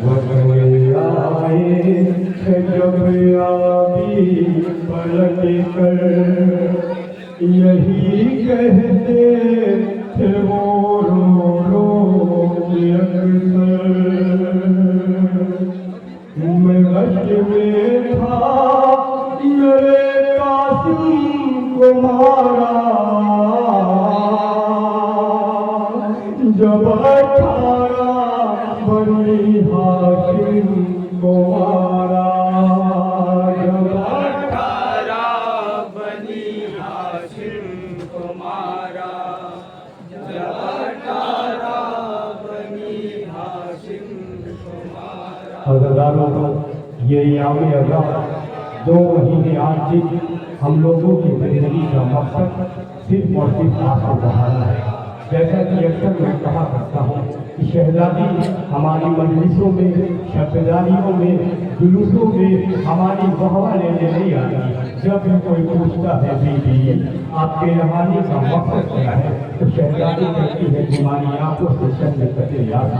वही आए जब आबी पलट कर यही कहते थे वो रो के अक्सर। मैं गश में था मेरे कासिम को मारा जब 18 बनी हाशिम को मारा जब 18 बनी हाशिम को मारा जब 18 बनी हाशिम को मारा। हज़रदारों, ये याम अज़ा 2 महीने आज हम लोगों की जिंदगी का मकसद सिर्फ और सिर्फ आंसू बहाना है। जैसा कि अक्सर मैं कहा करता हूँ कि शहजादी हमारी मजलिसों में, शब्दारियों में, जुलूसों में हमारी वाहवा लेने नहीं आती। जब भी कोई पूछता है बीबी आपके यहाँ का मकसद क्या है, तो शहजादी कहती है तुम्हारी आंखों से चंद कटे याद।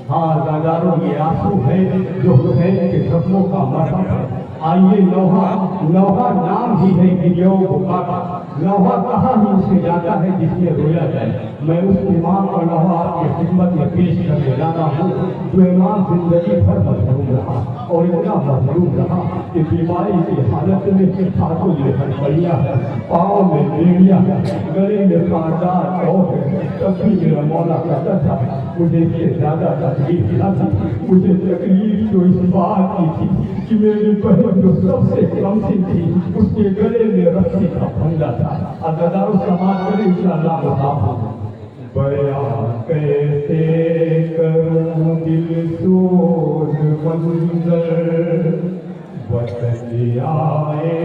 हाँ हज़रदारों, ये आंसू है जो हुसैन के जख्मों का मरहम है। आइए नौहा नाम ही है गिरियों बुका का। नौहा कहाँ ही उसे जाता है जिसमें रोया जाए। मैं उस इमाम और नौहा आपकी खिदमत में पेश करने जाता हूँ जो इमाम जिंदगी भर मजलूम रहा और इतना मजलूम रहा कि बीमारी की हालत में हाथों में हड़बड़ियाँ है, पाँव में बेड़ियाँ है, गले में कांटार और है। तब भी मेरा मौला कहता था मुझे इससे ज्यादा तकलीफ न थी। मुझे तकलीफ तो इस बात की थी कि मेरी बहन जो सबसे कमसिन थी उसके गले में रस्सी का फंदा था। अदादारों समाज करे इंशाअल्लाह मुसाफ बयां कैसे करूं दिल सोज मंजर वतन आए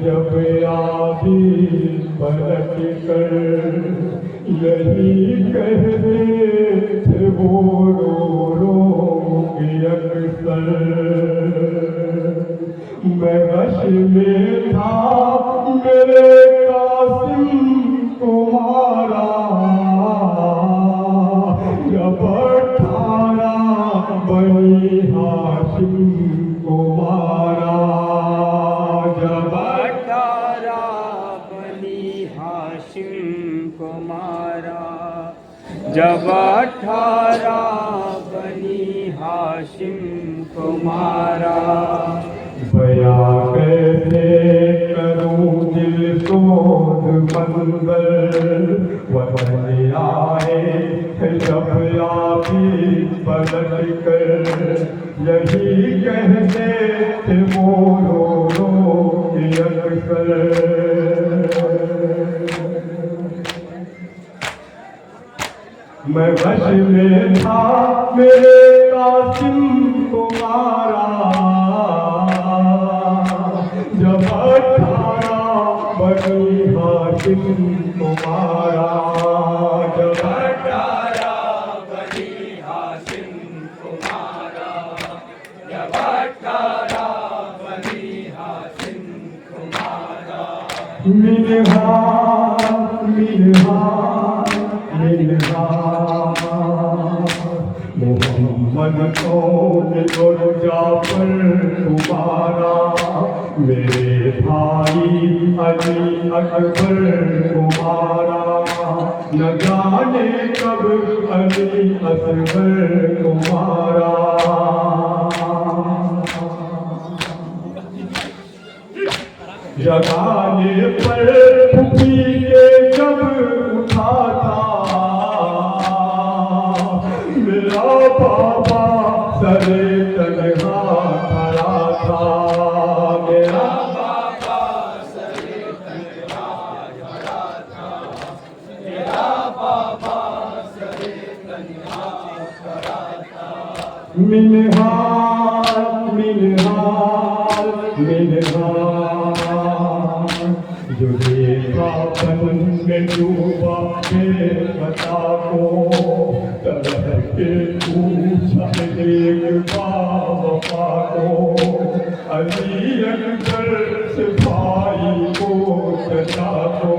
जब आबी पलट कर यही कहते थे वो रो के अक्सर। मैं गश में था मेरे कासिम को मारा जब 18 बनी हाशिम को मारा जब 18 बनी हाशिम को मारा जब 18 बनी हाशिम को मारा। बयां कैसे करूं दिल सोज मंजर वतन आए जब आबी पलट कर यही कहते थे वो रो के अक्सर। मैं वश में था मेरे कासिम को मारा जब 18 बनी हाशिम को मारा जब 18 बनी हाशिम को मारा जब 18 बनी हाशिम को मारा। मोहम्मद कौन और जाफर तुम्हारा मेरे भाई अली अकबर तुम्हारा न जाने कब अली असगर तुम्हारा। जगाने पर फूफी के जब उठा था मेरा बाबा सरे तन्हा खड़ा था मेरा बाबा सरे तन्हा खड़ा था मेरा बाबा सरे तन्हा खड़ा था। मिनहाल जो देखा बन में डूबा के बता को तरह के पूछा एक वफा को अली अकबर सिपाही को सजा को।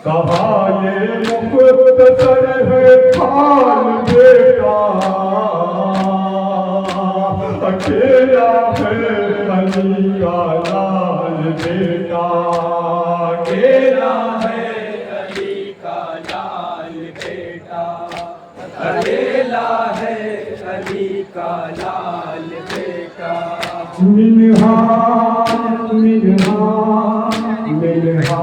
कहा ये मुफ्त हाल बेटा, अकेला है अली का लाल बेटा, अकेला है अली का लाल बेटा, अकेला है अली का लाल बेटा। मिनहाज मिनहाज मिनहाज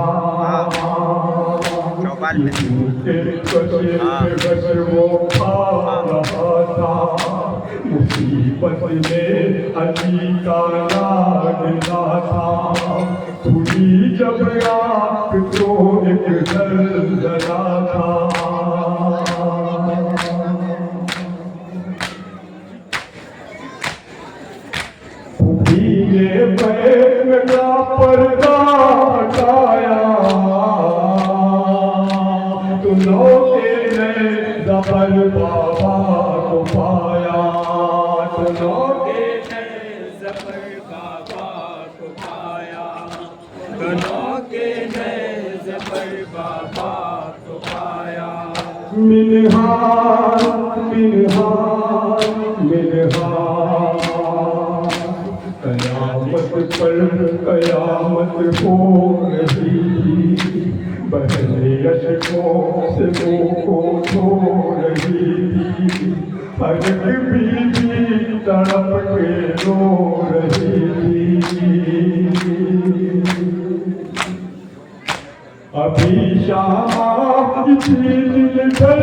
के कसे बस वो खा रहा था, मुसीबत में अली का लागना था, खुली जब आँख तो एक जलजला था। भीगे पैर का पर्दा हटाया, तुमों के ने जफर बाबा को पाया, तुमों के जफर बाबा को पाया, दोनों के नए जफर बाबा को पाया। मिनहाज मिनहाज मिनहाज, कयामत पर कयामत हो रही थी, बहने अशकों से मुँह को धो रही थी, हर बीवी तड़प के रो रही थी। अभी शाम इसी दिल चल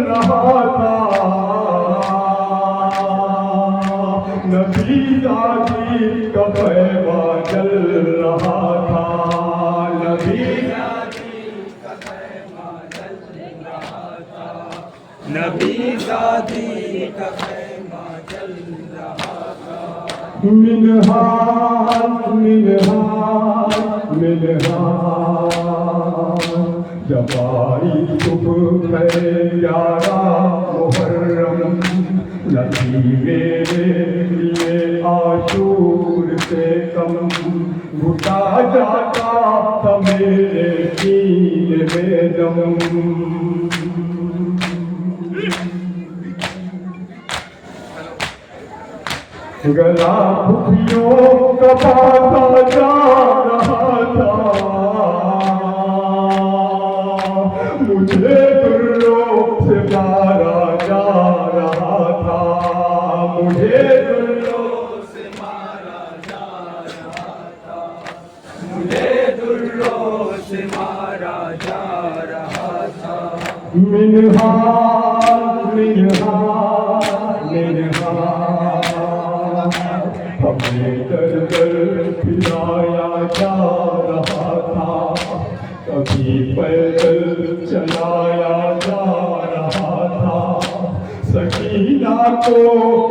रहा था, नबी दादी का पैवा जल रहा था, नबी दादी का पैमा जल रहा था, नबी दादी का पैमा जल रहा था। मिनहाज मिनहाज मिनहाज, जब आई सुबह है 11 मुहर्रम, नबी मेरे लिए आशूर से कम, घुटा जाता था मेरे सीने में दम। गला खुफियों का बाता जा रहा था, मुझे दुर्रों से मारा जा रहा था, मुझे दुर्रों से मारा जा रहा था, मुझे दुर्रों से मारा जा रहा था। मिनहाज मिनहाज मिनहाज, हमें दर दर फिराया जा रहा था, कभी पैदल चलाया जा रहा था, सकीना को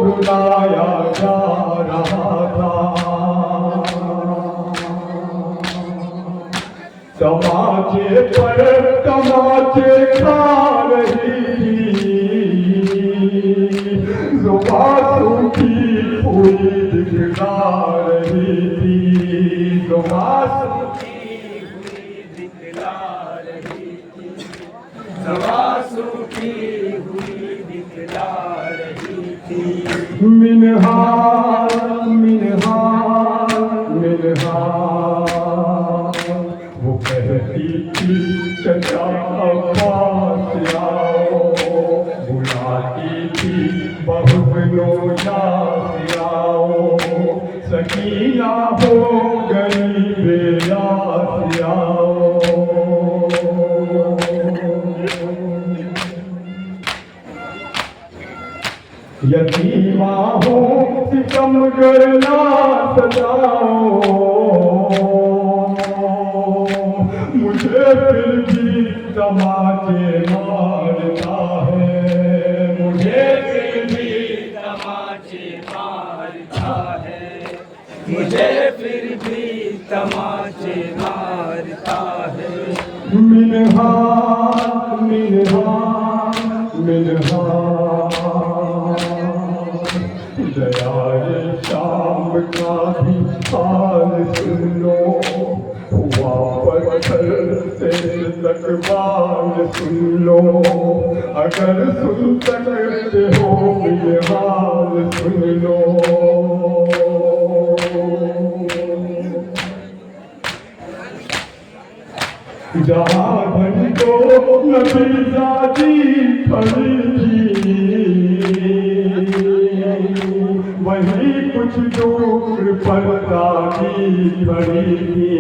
रुलाया जा रहा था। तमाचे पर तमाचे खा रही थी, जुबान सूखी हुई दिखला रही थी, जुबान सूखी हुई दिखला रही थी, जुबान सूखी हुई दिखला रही थी। मिनहाज मिनहाज मिनहाज, वो कहती थी चचा अब्बास आओ, बुलाती थी बहुबनों याद आओ, सकीना हो गई बेयाद आओ। यतीमा हो सितमगर ना सजाओ, मुझे फिर भी तमाचे मारता है, मुझे फिर भी तमाचे मारता है, मुझे फिर भी तमाचे मारता है। मिनहाज मिनहाज मिनहाज, दयारे शाम का भी हाल सुन लो, हुआ पत्थर से तकबाल सुन लो, लो, अगर सुन सकते हो ये हाल सुन लो। जहाँ घंटों नबी जाती खड़ी थी, वहीं कुछ दूर पर दादी खड़ी थी,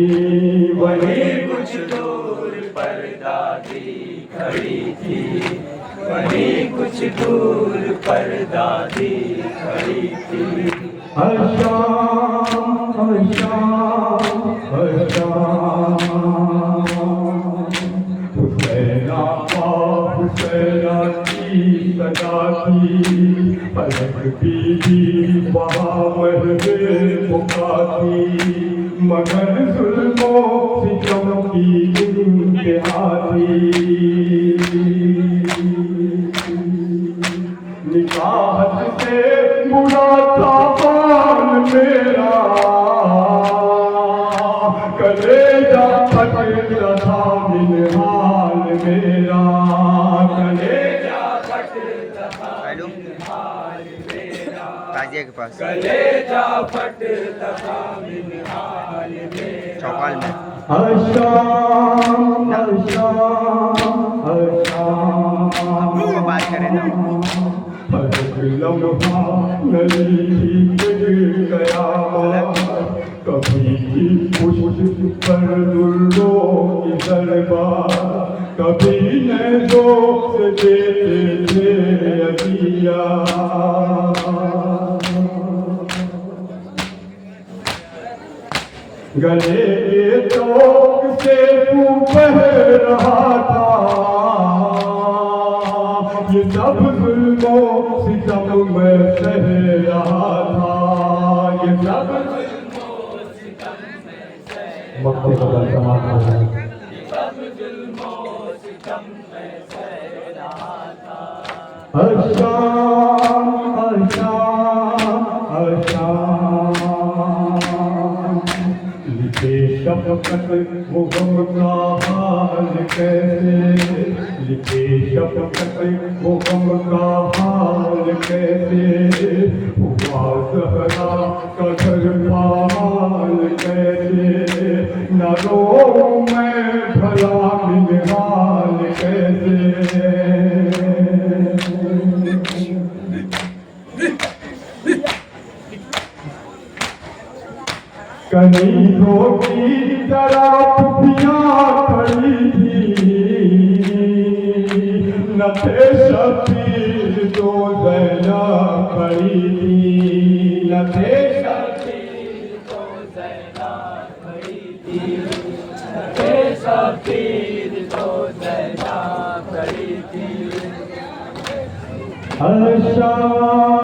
वहीं कुछ दूर पर दादी खड़ी थी, वहीं कुछ दूर पर दादी खड़ी थी। शाम हुसैना हुसैना की सजा थी, पलक बीबी वहाँ महवे मुकाती, मगर जुल्मों सितम की इंतहा थी। निकाहत से बुरा था हाल मेरा, कलेजा फटता था मिन हाल मेरा, कलेजा फटता था मिन हाल मेरा, ताजिया के पास कलेजा फटता था मिन हाल मेरा। चौपाल में आशाम वो बात करें ना। लम्हा नहीं गया, कभी पुष्प पर दुर्गों की दरबार, कभी न दोस्त देते थे अदिया। गले के तोक से तू बह रहा था, ये सब जुल्मों सितम में सह रहा था, ये सब जुल्मों सितम में सह मक्के का समाप्त हो रहा है। सब जुल्मों सितम में सह रहा था। लिखे शफकत वो गम का हाल कैसे, लिखे शफकत वो गम का हाल कैसे, हुआ ज़हरा का घर पाल कैसे, न रो मैं भला मिनहाल कैसे। कनीज़ों की तरह खुफियाँ खड़ी थी, न थे शबीर जो ज़ैनब खड़ी थी, न थे शबीर तो ज़ैनब खड़ी थी, न थे शबीर तो ज़ैनब खड़ी थी। अच्छा